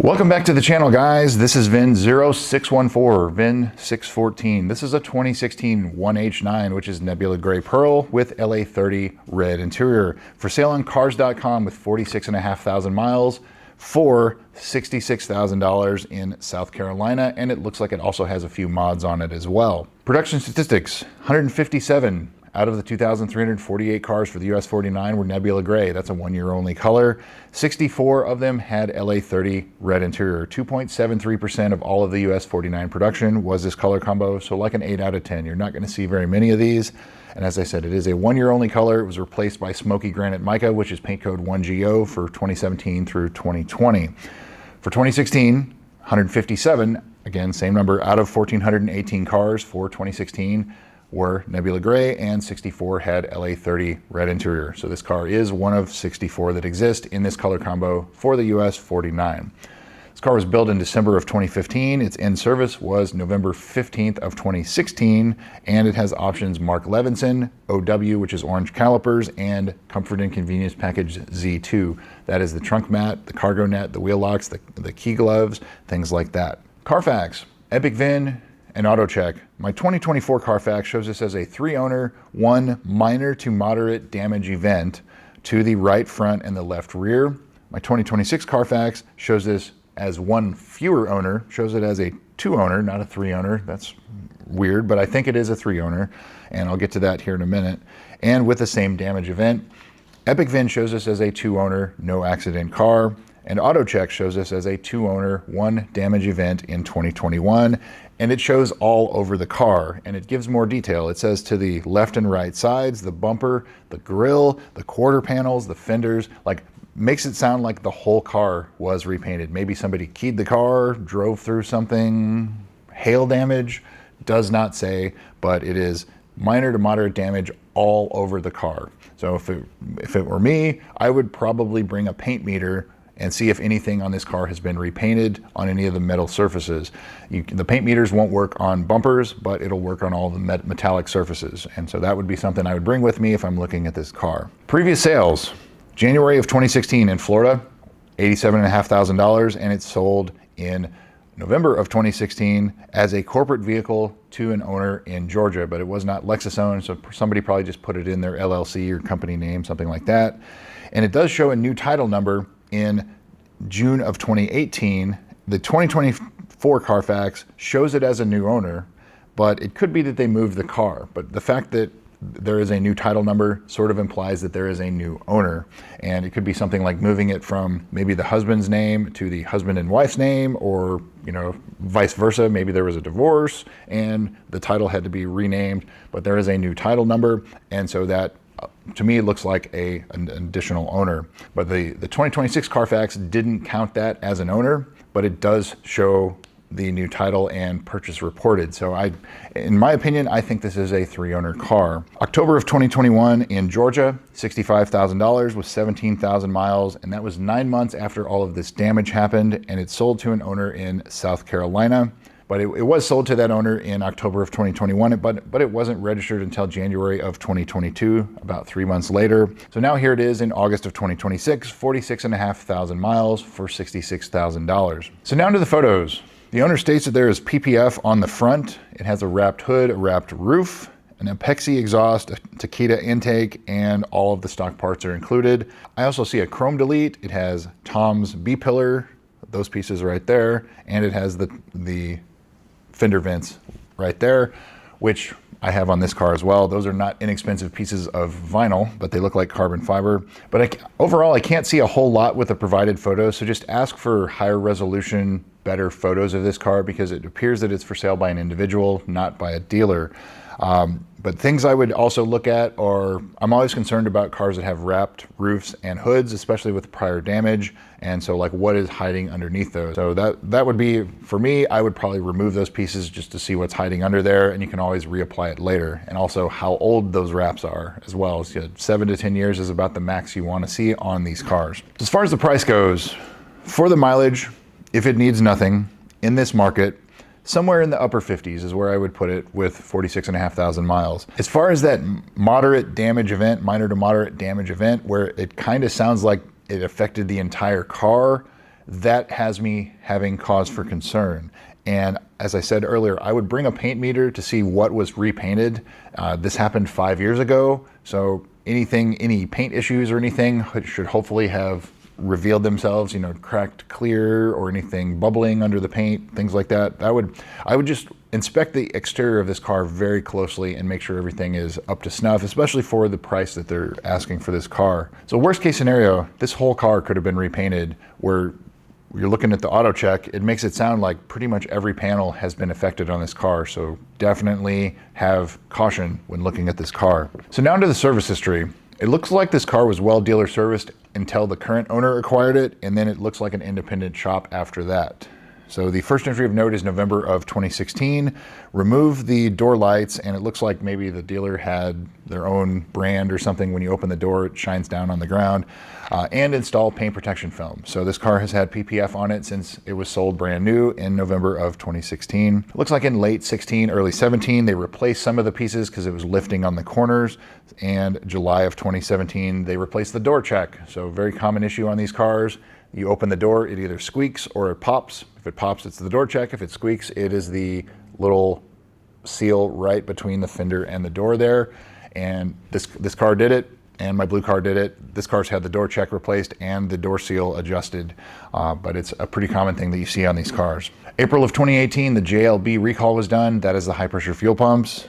Welcome back to the channel, guys. This is VIN 0614, VIN 614. This is a 2016 1H9, which is Nebula Gray Pearl with LA30 red interior. For sale on cars.com with 46,500 miles for $66,000 in South Carolina. And it looks like it also has a few mods on it as well. Production statistics, 157 out of the 2,348 cars for the US 49 were Nebula Gray. That's a one-year only color. 64 of them had LA30 red interior. 2.73% of all of the US 49 production was this color combo, so like an 8 out of 10. You're not going to see very many of these. And as I said, it is a one-year only color. It was replaced by Smoky Granite Mica, which is paint code 1GO for 2017 through 2020. For 2016, 157, again, same number, out of 1,418 cars for 2016 were Nebula Gray, and 64 had LA30 red interior. So this car is one of 64 that exist in this color combo for the US 49. This car was built in December of 2015. Its in service was November 15th of 2016, and it has options Mark Levinson, OW, which is orange calipers, and Comfort and Convenience Package Z2. That is the trunk mat, the cargo net, the wheel locks, the key gloves, things like that. Carfax, Epic VIN, and auto check. My 2024 Carfax shows this as a 3-owner, 1 minor to moderate damage event to the right front and the left rear. My 2026 Carfax shows this as 1 fewer owner, shows it as a 2-owner, not a 3-owner. That's weird, but I think it is a 3-owner, and I'll get to that here in a minute. And with the same damage event. Epic VIN shows this as a 2-owner, no accident car. And AutoCheck shows this as a 2-owner, 1 damage event in 2021. And it shows all over the car, and it gives more detail. It says to the left and right sides, the bumper, the grille, the quarter panels, the fenders, like makes it sound like the whole car was repainted. Maybe somebody keyed the car, drove through something, hail damage, does not say, but it is minor to moderate damage all over the car. So if it were me, I would probably bring a paint meter and see if anything on this car has been repainted on any of the metal surfaces. The paint meters won't work on bumpers, but it'll work on all the metallic surfaces. And so that would be something I would bring with me if I'm looking at this car. Previous sales, January of 2016 in Florida, $87,500, and it sold in November of 2016 as a corporate vehicle to an owner in Georgia, but it was not Lexus owned, so somebody probably just put it in their LLC or company name, something like that. And it does show a new title number in June of 2018. The 2024 Carfax shows it as a new owner, but it could be that they moved the car. But the fact that there is a new title number sort of implies that there is a new owner. And it could be something like moving it from maybe the husband's name to the husband and wife's name, or vice versa. Maybe there was a divorce and the title had to be renamed, but there is a new title number. And so that, to me, it looks like an additional owner. But the 2026 Carfax didn't count that as an owner, but it does show the new title and purchase reported. So in my opinion, I think this is a 3-owner car. October of 2021 in Georgia, $65,000 with 17,000 miles. And that was 9 months after all of this damage happened. And it sold to an owner in South Carolina. But it was sold to that owner in October of 2021, but it wasn't registered until January of 2022, about 3 months later. So now here it is in August of 2026, 46,500 miles for $66,000. So now to the photos. The owner states that there is PPF on the front. It has a wrapped hood, a wrapped roof, an Apexi exhaust, a Takeda intake, and all of the stock parts are included. I also see a chrome delete. It has Tom's B-pillar, those pieces right there, and it has the fender vents right there, which I have on this car as well. Those are not inexpensive pieces of vinyl, but they look like carbon fiber. But overall, I can't see a whole lot with the provided photos, so just ask for higher resolution, better photos of this car, because it appears that it's for sale by an individual, not by a dealer. But things I would also look at are, I'm always concerned about cars that have wrapped roofs and hoods, especially with prior damage. And so like what is hiding underneath those? So that would be, for me, I would probably remove those pieces just to see what's hiding under there, and you can always reapply it later. And also how old those wraps are as well. So 7 to 10 years is about the max you want to see on these cars. As far as the price goes, for the mileage, if it needs nothing in this market, somewhere in the upper 50s is where I would put it with 46,500 miles. As far as that moderate damage event, minor to moderate damage event, where it kind of sounds like it affected the entire car, that has me having cause for concern. And as I said earlier, I would bring a paint meter to see what was repainted. This happened 5 years ago, so any paint issues or anything should hopefully have revealed themselves, cracked clear or anything bubbling under the paint, things like that. I would just inspect the exterior of this car very closely and make sure everything is up to snuff, especially for the price that they're asking for this car. So worst case scenario, this whole car could have been repainted. Where you're looking at the auto check, it makes it sound like pretty much every panel has been affected on this car. So definitely have caution when looking at this car. So now to the service history. It looks like this car was well dealer serviced until the current owner acquired it, and then it looks like an independent shop after that. So the first entry of note is November of 2016. Remove the door lights, and it looks like maybe the dealer had their own brand or something. When you open the door, it shines down on the ground. And install paint protection film. So this car has had PPF on it since it was sold brand new in November of 2016. It looks like in late 16, early 17, they replaced some of the pieces because it was lifting on the corners. And July of 2017, they replaced the door check. So very common issue on these cars. You open the door, it either squeaks or it pops. If it pops, it's the door check. If it squeaks, it is the little seal right between the fender and the door there. And this car did it, and my blue car did it. This car's had the door check replaced and the door seal adjusted, but it's a pretty common thing that you see on these cars. April of 2018, the JLB recall was done. That is the high pressure fuel pumps.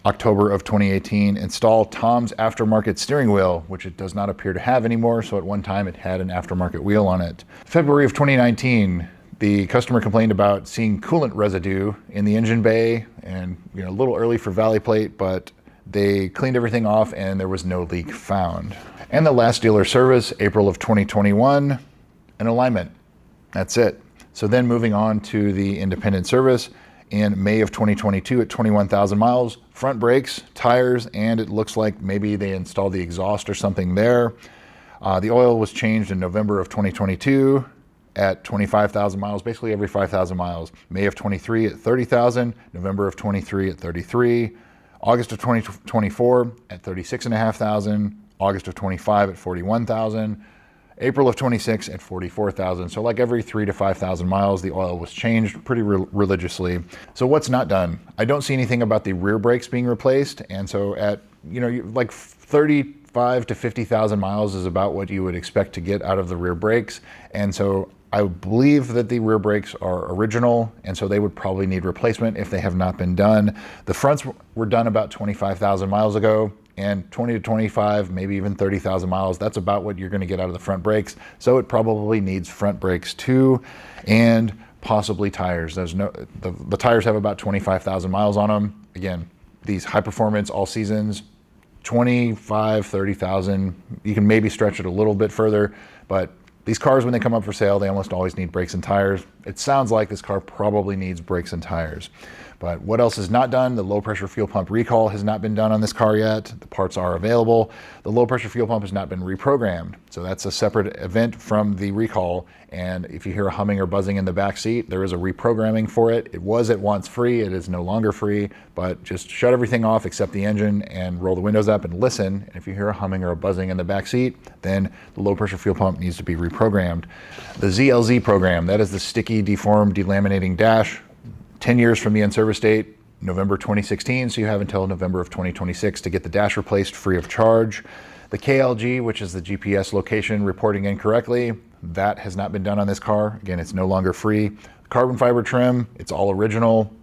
October of 2018, install Tom's aftermarket steering wheel, which it does not appear to have anymore. So at one time it had an aftermarket wheel on it. February of 2019, the customer complained about seeing coolant residue in the engine bay, and a little early for valley plate, but they cleaned everything off and there was no leak found. And the last dealer service, April of 2021, an alignment. That's it. So then moving on to the independent service in May of 2022 at 21,000 miles, front brakes, tires, and it looks like maybe they installed the exhaust or something there. The oil was changed in November of 2022 at 25,000 miles, basically every 5,000 miles. May of 23 at 30,000, November of 23 at 33, August of 2024 at 36,500, August of 25 at 41,000, April of 26 at 44,000. So like every 3,000 to 5,000 miles, the oil was changed pretty religiously. So what's not done? I don't see anything about the rear brakes being replaced. And so at, like 35 to 50,000 miles is about what you would expect to get out of the rear brakes. And so I believe that the rear brakes are original, and so they would probably need replacement if they have not been done. The fronts were done about 25,000 miles ago, and 20 to 25, maybe even 30,000 miles, that's about what you're going to get out of the front brakes. So it probably needs front brakes too, and possibly tires. The tires have about 25,000 miles on them. Again, these high performance all seasons, 25, 30,000. You can maybe stretch it a little bit further, but these cars, when they come up for sale, they almost always need brakes and tires. It sounds like this car probably needs brakes and tires. But what else is not done? The low pressure fuel pump recall has not been done on this car yet. The parts are available. The low pressure fuel pump has not been reprogrammed. So that's a separate event from the recall. And if you hear a humming or buzzing in the back seat, there is a reprogramming for it. It was at once free. It is no longer free, but just shut everything off except the engine and roll the windows up and listen. And if you hear a humming or a buzzing in the back seat, then the low pressure fuel pump needs to be reprogrammed. The ZLZ program, that is the sticky, deformed, delaminating dash. 10 years from the in-service date, November 2016, so you have until November of 2026 to get the dash replaced free of charge. The KLG, which is the GPS location reporting incorrectly, that has not been done on this car. Again, it's no longer free. Carbon fiber trim, it's all original.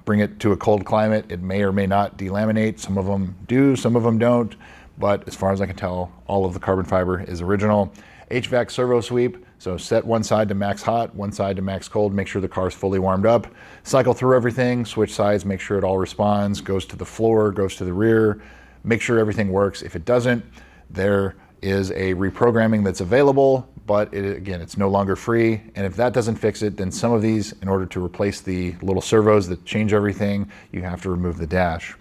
Bring it to a cold climate, it may or may not delaminate. Some of them do, some of them don't, but as far as I can tell, all of the carbon fiber is original. HVAC servo sweep, so set one side to max hot, one side to max cold, make sure the car is fully warmed up. Cycle through everything, switch sides, make sure it all responds, goes to the floor, goes to the rear, make sure everything works. If it doesn't, there is a reprogramming that's available, but again, it's no longer free. And if that doesn't fix it, then some of these, in order to replace the little servos that change everything, you have to remove the dash.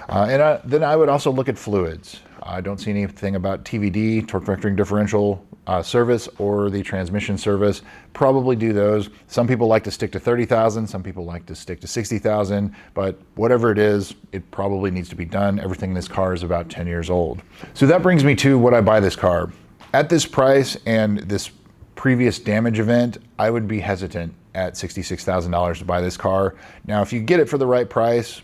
Then I would also look at fluids. I don't see anything about TVD, torque vectoring differential service, or the transmission service. Probably do those. Some people like to stick to 30,000, some people like to stick to 60,000, but whatever it is, it probably needs to be done. Everything in this car is about 10 years old. So that brings me to what I buy this car. At this price and this previous damage event, I would be hesitant at $66,000 to buy this car. Now, if you get it for the right price,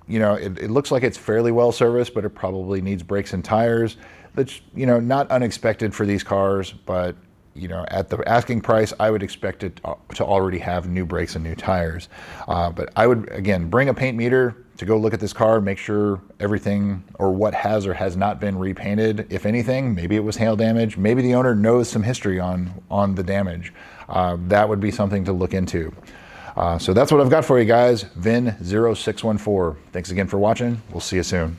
you know, it looks like it's fairly well serviced, but it probably needs brakes and tires. That's, you know, not unexpected for these cars, but you know, at the asking price, I would expect it to already have new brakes and new tires. But I would, again, bring a paint meter to go look at this car, make sure everything or what has or has not been repainted. If anything, maybe it was hail damage. Maybe the owner knows some history on the damage. That would be something to look into. So that's what I've got for you guys. VIN 0614. Thanks again for watching. We'll see you soon.